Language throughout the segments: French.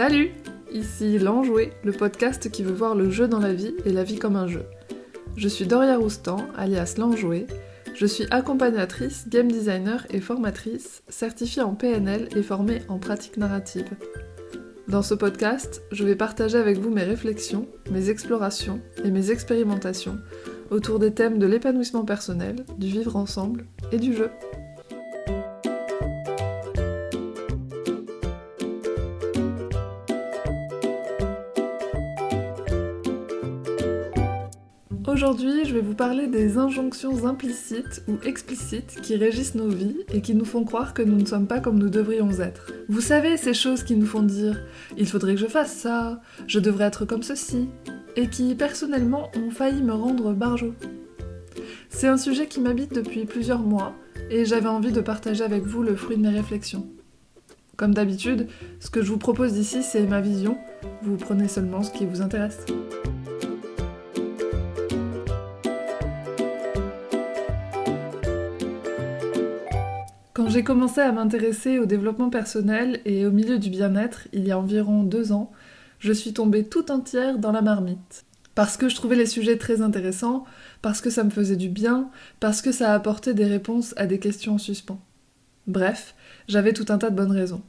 Salut! Ici l'Enjoué, le podcast qui veut voir le jeu dans la vie et la vie comme un jeu. Je suis Doria Roustan, alias l'Enjoué. Je suis accompagnatrice, game designer et formatrice, certifiée en PNL et formée en pratique narrative. Dans ce podcast, je vais partager avec vous mes réflexions, mes explorations et mes expérimentations autour des thèmes de l'épanouissement personnel, du vivre ensemble et du jeu. Aujourd'hui, je vais vous parler des injonctions implicites ou explicites qui régissent nos vies et qui nous font croire que nous ne sommes pas comme nous devrions être. Vous savez, ces choses qui nous font dire « il faudrait que je fasse ça »,« je devrais être comme ceci », et qui, personnellement, ont failli me rendre barjot. C'est un sujet qui m'habite depuis plusieurs mois et j'avais envie de partager avec vous le fruit de mes réflexions. Comme d'habitude, ce que je vous propose ici, c'est ma vision. Vous prenez seulement ce qui vous intéresse. Quand j'ai commencé à m'intéresser au développement personnel et au milieu du bien-être, il y a environ 2 ans, je suis tombée tout entière dans la marmite. Parce que je trouvais les sujets très intéressants, parce que ça me faisait du bien, parce que ça apportait des réponses à des questions en suspens. Bref, j'avais tout un tas de bonnes raisons.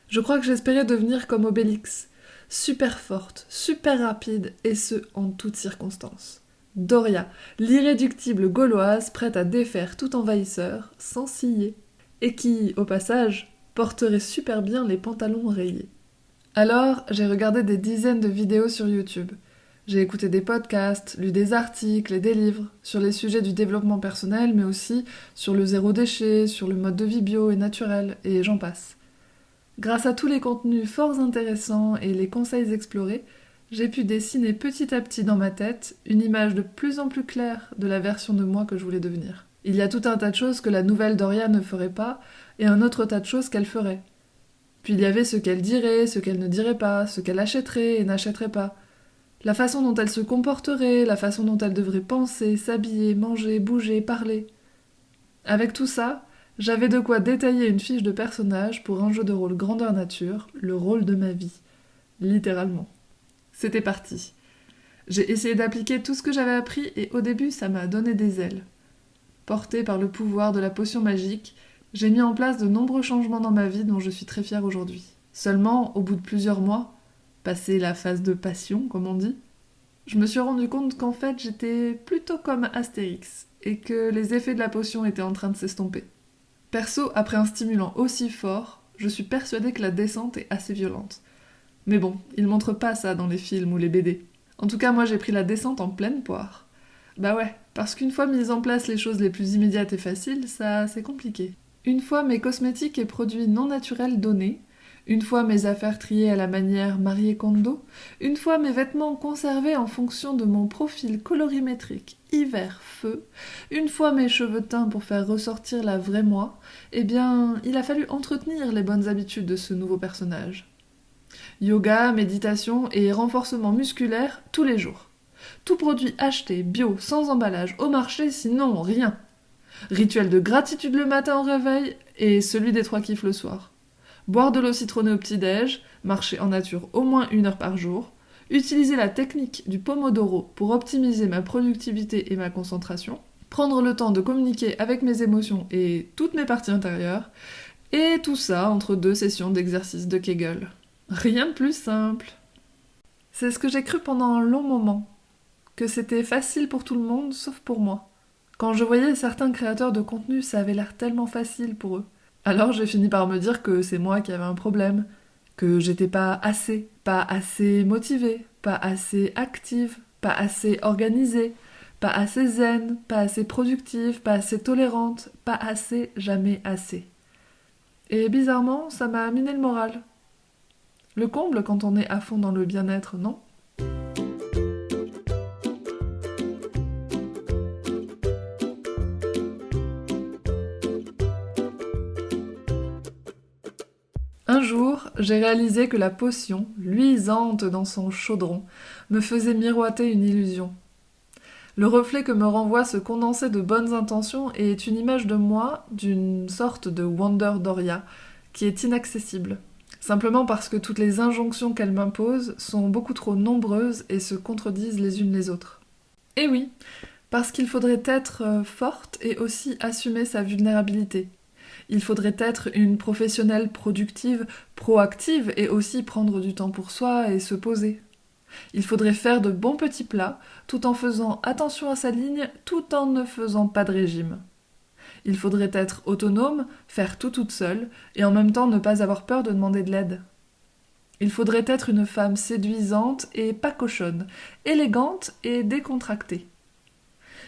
Je crois que j'espérais devenir comme Obélix, super forte, super rapide, et ce, en toutes circonstances. Doria, l'irréductible gauloise prête à défaire tout envahisseur, sans ciller, et qui, au passage, porterait super bien les pantalons rayés. Alors, j'ai regardé des dizaines de vidéos sur YouTube. J'ai écouté des podcasts, lu des articles et des livres sur les sujets du développement personnel, mais aussi sur le zéro déchet, sur le mode de vie bio et naturel, et j'en passe. Grâce à tous les contenus fort intéressants et les conseils explorés, j'ai pu dessiner petit à petit dans ma tête une image de plus en plus claire de la version de moi que je voulais devenir. Il y a tout un tas de choses que la nouvelle Doria ne ferait pas, et un autre tas de choses qu'elle ferait. Puis il y avait ce qu'elle dirait, ce qu'elle ne dirait pas, ce qu'elle achèterait et n'achèterait pas. La façon dont elle se comporterait, la façon dont elle devrait penser, s'habiller, manger, bouger, parler. Avec tout ça, j'avais de quoi détailler une fiche de personnage pour un jeu de rôle grandeur nature, le rôle de ma vie. Littéralement. C'était parti. J'ai essayé d'appliquer tout ce que j'avais appris et au début, ça m'a donné des ailes. Portée par le pouvoir de la potion magique, j'ai mis en place de nombreux changements dans ma vie dont je suis très fière aujourd'hui. Seulement, au bout de plusieurs mois, passé la phase de passion, comme on dit, je me suis rendu compte qu'en fait, j'étais plutôt comme Astérix et que les effets de la potion étaient en train de s'estomper. Perso, après un stimulant aussi fort, je suis persuadée que la descente est assez violente. Mais bon, ils montrent pas ça dans les films ou les BD. En tout cas, moi j'ai pris la descente en pleine poire. Bah ouais, parce qu'une fois mises en place les choses les plus immédiates et faciles, ça c'est compliqué. Une fois mes cosmétiques et produits non naturels donnés, une fois mes affaires triées à la manière Marie Kondo, une fois mes vêtements conservés en fonction de mon profil colorimétrique hiver-feu, une fois mes cheveux teints pour faire ressortir la vraie moi, eh bien, il a fallu entretenir les bonnes habitudes de ce nouveau personnage. Yoga, méditation et renforcement musculaire tous les jours. Tout produit acheté, bio, sans emballage, au marché, sinon rien. Rituel de gratitude le matin au réveil et celui des 3 kiffs le soir. Boire de l'eau citronnée au petit-déj, marcher en nature au moins 1 heure par jour, utiliser la technique du Pomodoro pour optimiser ma productivité et ma concentration, prendre le temps de communiquer avec mes émotions et toutes mes parties intérieures, et tout ça entre 2 sessions d'exercice de Kegel. Rien de plus simple. C'est ce que j'ai cru pendant un long moment, que c'était facile pour tout le monde sauf pour moi. Quand je voyais certains créateurs de contenu, ça avait l'air tellement facile pour eux. Alors j'ai fini par me dire que c'est moi qui avais un problème, que j'étais pas assez motivée, pas assez active, pas assez organisée, pas assez zen, pas assez productive, pas assez tolérante, pas assez, jamais assez. Et bizarrement, ça m'a miné le moral. Le comble quand on est à fond dans le bien-être, non ? Un jour, j'ai réalisé que la potion, luisante dans son chaudron, me faisait miroiter une illusion. Le reflet que me renvoie ce condensé de bonnes intentions est une image de moi, d'une sorte de Wonder Doria, qui est inaccessible, simplement parce que toutes les injonctions qu'elle m'impose sont beaucoup trop nombreuses et se contredisent les unes les autres. Et oui, parce qu'il faudrait être forte et aussi assumer sa vulnérabilité. Il faudrait être une professionnelle productive, proactive et aussi prendre du temps pour soi et se poser. Il faudrait faire de bons petits plats, tout en faisant attention à sa ligne, tout en ne faisant pas de régime. Il faudrait être autonome, faire tout toute seule, et en même temps ne pas avoir peur de demander de l'aide. Il faudrait être une femme séduisante et pas cochonne, élégante et décontractée.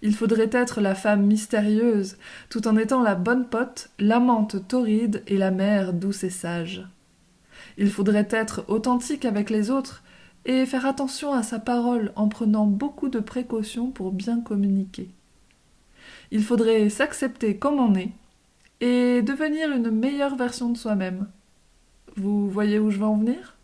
Il faudrait être la femme mystérieuse, tout en étant la bonne pote, l'amante torride et la mère douce et sage. Il faudrait être authentique avec les autres, et faire attention à sa parole en prenant beaucoup de précautions pour bien communiquer. Il faudrait s'accepter comme on est et devenir une meilleure version de soi-même. Vous voyez où je veux en venir ?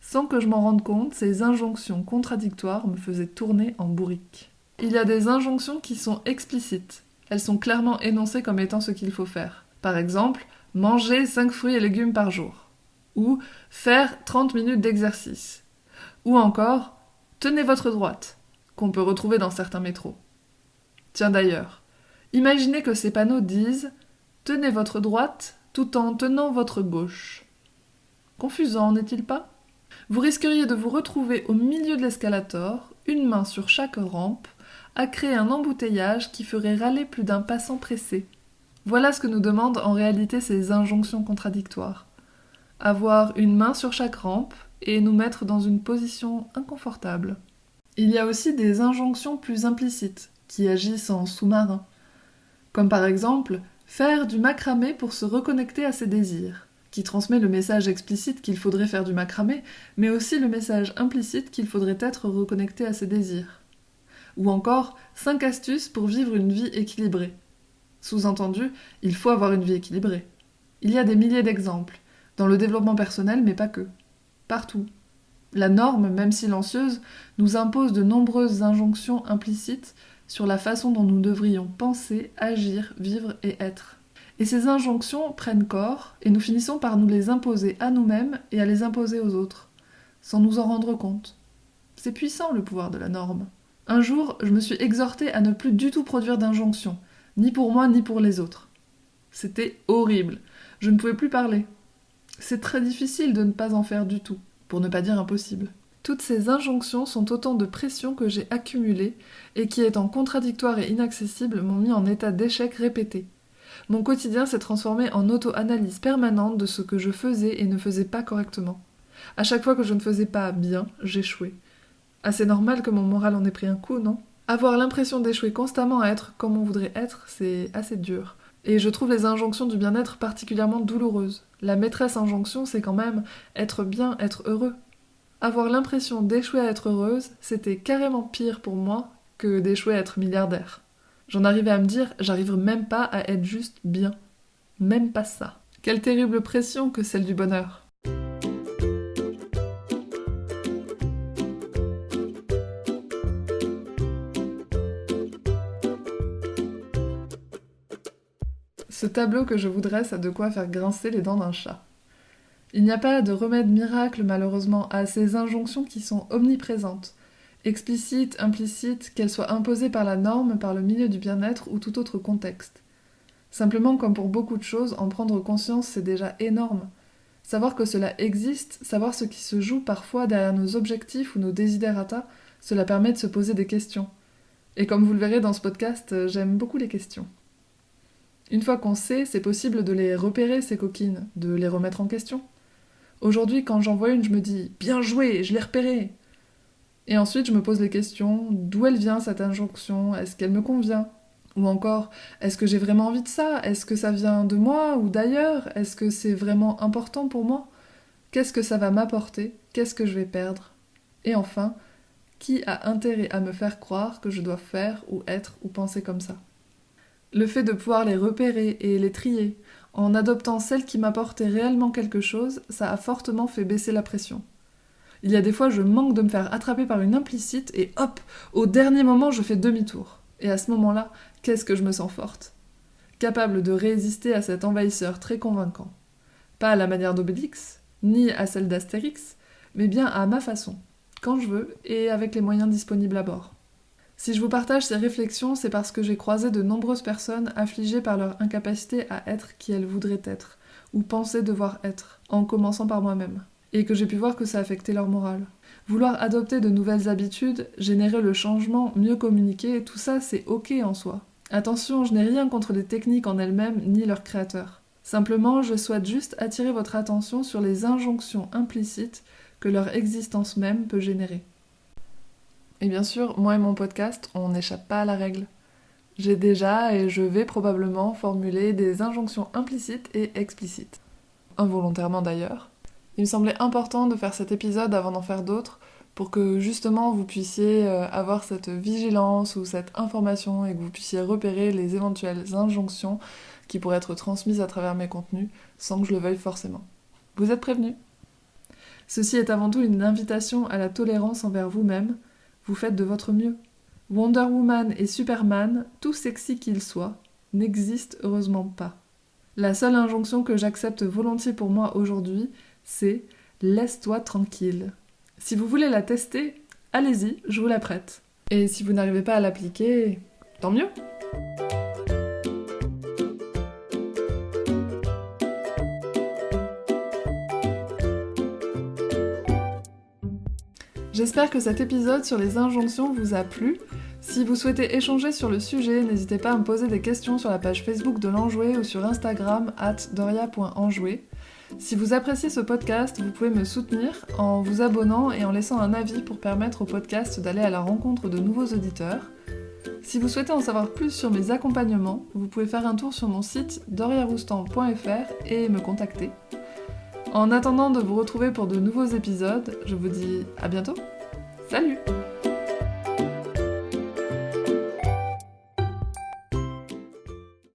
Sans que je m'en rende compte, ces injonctions contradictoires me faisaient tourner en bourrique. Il y a des injonctions qui sont explicites. Elles sont clairement énoncées comme étant ce qu'il faut faire. Par exemple, manger 5 fruits et légumes par jour. Ou faire 30 minutes d'exercice. Ou encore, tenez votre droite, qu'on peut retrouver dans certains métros. Tiens d'ailleurs, imaginez que ces panneaux disent « Tenez votre droite tout en tenant votre gauche ». Confusant, n'est-il pas ? Vous risqueriez de vous retrouver au milieu de l'escalator, une main sur chaque rampe, à créer un embouteillage qui ferait râler plus d'un passant pressé. Voilà ce que nous demandent en réalité ces injonctions contradictoires. Avoir une main sur chaque rampe et nous mettre dans une position inconfortable. Il y a aussi des injonctions plus implicites, qui agissent en sous-marin. Comme par exemple, faire du macramé pour se reconnecter à ses désirs, qui transmet le message explicite qu'il faudrait faire du macramé, mais aussi le message implicite qu'il faudrait être reconnecté à ses désirs. Ou encore, 5 astuces pour vivre une vie équilibrée. Sous-entendu, il faut avoir une vie équilibrée. Il y a des milliers d'exemples, dans le développement personnel, mais pas que. Partout. La norme, même silencieuse, nous impose de nombreuses injonctions implicites sur la façon dont nous devrions penser, agir, vivre et être. Et ces injonctions prennent corps, et nous finissons par nous les imposer à nous-mêmes et à les imposer aux autres, sans nous en rendre compte. C'est puissant le pouvoir de la norme. Un jour, je me suis exhortée à ne plus du tout produire d'injonctions, ni pour moi ni pour les autres. C'était horrible. Je ne pouvais plus parler. C'est très difficile de ne pas en faire du tout, pour ne pas dire impossible. Toutes ces injonctions sont autant de pressions que j'ai accumulées et qui, étant contradictoires et inaccessibles, m'ont mis en état d'échec répété. Mon quotidien s'est transformé en auto-analyse permanente de ce que je faisais et ne faisais pas correctement. À chaque fois que je ne faisais pas bien, j'échouais. Assez normal que mon moral en ait pris un coup, non ? Avoir l'impression d'échouer constamment à être comme on voudrait être, c'est assez dur. Et je trouve les injonctions du bien-être particulièrement douloureuses. La maîtresse injonction, c'est quand même être bien, être heureux. Avoir l'impression d'échouer à être heureuse, c'était carrément pire pour moi que d'échouer à être milliardaire. J'en arrivais à me dire, j'arrive même pas à être juste bien. Même pas ça. Quelle terrible pression que celle du bonheur. Ce tableau que je vous dresse a de quoi faire grincer les dents d'un chat. Il n'y a pas de remède miracle, malheureusement, à ces injonctions qui sont omniprésentes, explicites, implicites, qu'elles soient imposées par la norme, par le milieu du bien-être ou tout autre contexte. Simplement, comme pour beaucoup de choses, en prendre conscience, c'est déjà énorme. Savoir que cela existe, savoir ce qui se joue parfois derrière nos objectifs ou nos desiderata, cela permet de se poser des questions. Et comme vous le verrez dans ce podcast, j'aime beaucoup les questions. Une fois qu'on sait, c'est possible de les repérer, ces coquines, de les remettre en question. Aujourd'hui, quand j'en vois une, je me dis « Bien joué, je l'ai repérée !» Et ensuite, je me pose les questions « D'où elle vient cette injonction ? Est-ce qu'elle me convient ? Ou encore « Est-ce que j'ai vraiment envie de ça ? Est-ce que ça vient de moi ou d'ailleurs ? Est-ce que c'est vraiment important pour moi ? Qu'est-ce que ça va m'apporter ? Qu'est-ce que je vais perdre ? Et enfin, qui a intérêt à me faire croire que je dois faire ou être ou penser comme ça ? Le fait de pouvoir les repérer et les trier, en adoptant celles qui m'apportaient réellement quelque chose, ça a fortement fait baisser la pression. Il y a des fois, je manque de me faire attraper par une implicite et hop, au dernier moment, je fais demi-tour. Et à ce moment-là, qu'est-ce que je me sens forte ? Capable de résister à cet envahisseur très convaincant. Pas à la manière d'Obélix, ni à celle d'Astérix, mais bien à ma façon, quand je veux et avec les moyens disponibles à bord. Si je vous partage ces réflexions, c'est parce que j'ai croisé de nombreuses personnes affligées par leur incapacité à être qui elles voudraient être, ou pensaient devoir être, en commençant par moi-même, et que j'ai pu voir que ça affectait leur morale. Vouloir adopter de nouvelles habitudes, générer le changement, mieux communiquer, tout ça c'est ok en soi. Attention, je n'ai rien contre les techniques en elles-mêmes, ni leurs créateurs. Simplement, je souhaite juste attirer votre attention sur les injonctions implicites que leur existence même peut générer. Et bien sûr, moi et mon podcast, on n'échappe pas à la règle. J'ai déjà et je vais probablement formuler des injonctions implicites et explicites. Involontairement d'ailleurs. Il me semblait important de faire cet épisode avant d'en faire d'autres pour que justement vous puissiez avoir cette vigilance ou cette information et que vous puissiez repérer les éventuelles injonctions qui pourraient être transmises à travers mes contenus sans que je le veuille forcément. Vous êtes prévenus. Ceci est avant tout une invitation à la tolérance envers vous-même. Vous faites de votre mieux. Wonder Woman et Superman, tout sexy qu'ils soient, n'existent heureusement pas. La seule injonction que j'accepte volontiers pour moi aujourd'hui, c'est « laisse-toi tranquille ». Si vous voulez la tester, allez-y, je vous la prête. Et si vous n'arrivez pas à l'appliquer, tant mieux. J'espère que cet épisode sur les injonctions vous a plu. Si vous souhaitez échanger sur le sujet, n'hésitez pas à me poser des questions sur la page Facebook de l'Enjoué ou sur Instagram @doria.enjoué. Si vous appréciez ce podcast, vous pouvez me soutenir en vous abonnant et en laissant un avis pour permettre au podcast d'aller à la rencontre de nouveaux auditeurs. Si vous souhaitez en savoir plus sur mes accompagnements, vous pouvez faire un tour sur mon site doriaroustan.fr et me contacter. En attendant de vous retrouver pour de nouveaux épisodes, je vous dis à bientôt. Salut!